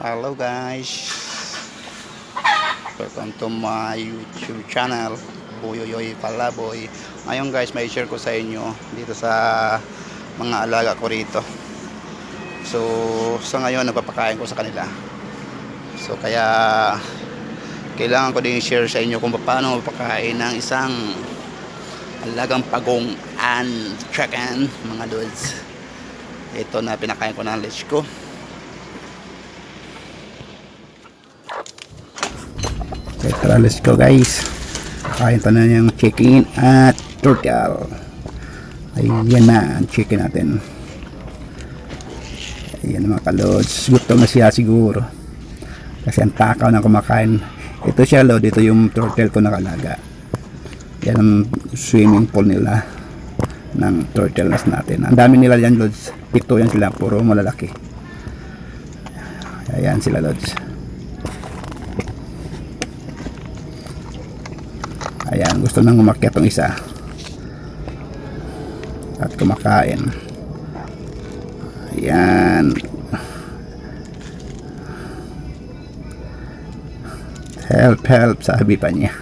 Hello guys, welcome to my YouTube channel, Buyoyoy Palaboy. Ngayon guys, may share ko sa inyo dito sa mga alaga ko rito. So sa ngayon nagpapakain ko sa kanila. So kaya kailangan ko din share sa inyo kung paano magpakain ng isang alagang pagong and chicken mga dudes. Ito na pinakain ko ng lech ko. Okay, tara, let's go guys. Kain pa na yung chicken at turtle. Ayan na ang chicken natin. Ayan mga kalods. Gutom na siya siguro. Kasi ang takaw na kumakain. Ito siya lod. Ito yung turtle ko nakalaga. Yan ang swimming pool nila ng turtle nest natin. Ang dami nila yan lods. Pito yan sila. Puro malalaki. Ayan sila lods. Ayan, gusto nang umakyat tong isa at kumakain. Ayan, help sabi pa niya.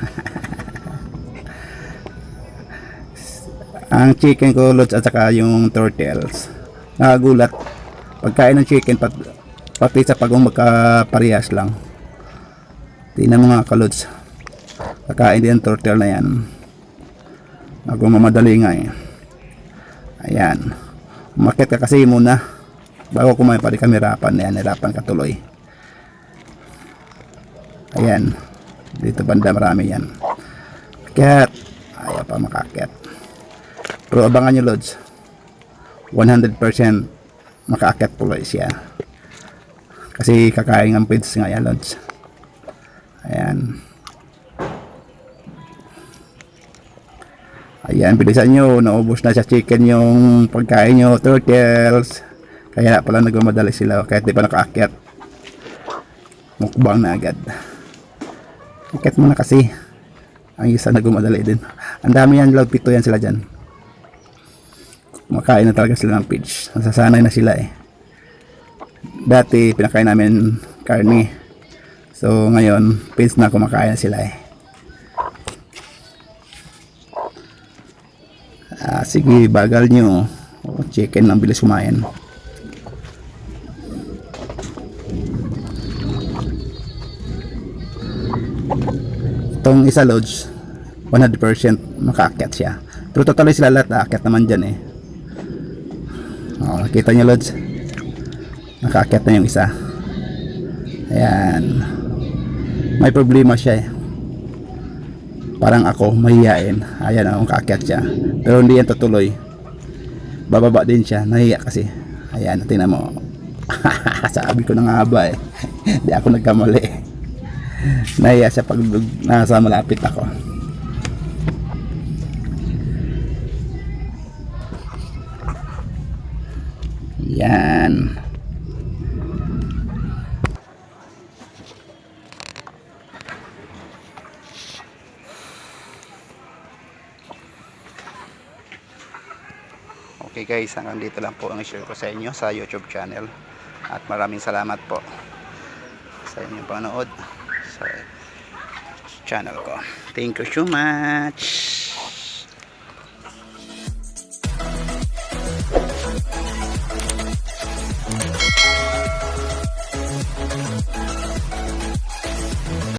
Ang chicken ko lods at saka yung turtles nakagulat pagkain ng chicken pati sa pagong magkaparehas lang. Tingnan mo mga kalods, kakain din ang turtle na yan. Ako mamadali nga eh. Ayan, umakyat ka kasi muna bago kumain, pari kami hirapan. Ayan, hirapan ka tuloy. Ayan, dito banda marami yan. Akyat, ayaw pa makakyat. Pero abangan nyo lods, 100% makaakyat tuloy siya kasi kakain ang pids nga yan lods. Ayan. Ayan, bilisan nyo, naubos na sa chicken yung pagkain nyo, turtles. Kaya pala nagmamadali sila kahit di pa nakaakyat. Mukbang na agad. Akyat mo na kasi. Ang isa nagmamadali din. Ang dami yan, love, pito yan sila dyan. Makain na talaga sila ng pids. Nasasanay na sila eh. Dati pinakain namin karne. So ngayon, pids na kumakain na sila eh. Sige, bagal nyo. Chicken lang bilis kumain. Itong isa lods 100% makaakyat siya. Pero totally sila lahat aakyat naman dyan eh. Nakita nyo lods, nakaakyat na yung isa. Ayan, may problema siya eh. Parang ako, mahihain. Ayan, akong kaakyat siya. Pero hindi yan tutuloy. Bababa din siya. Nahiya kasi. Ayan, tingnan mo. Sabi ko na nga ba eh. Hindi ako nagkamali. Nahiya siya pag nasa malapit ako. Ayan. Okay guys, hanggang dito lang po ang share ko sa inyo sa YouTube channel. At maraming salamat po sa inyong panood sa channel ko. Thank you so much.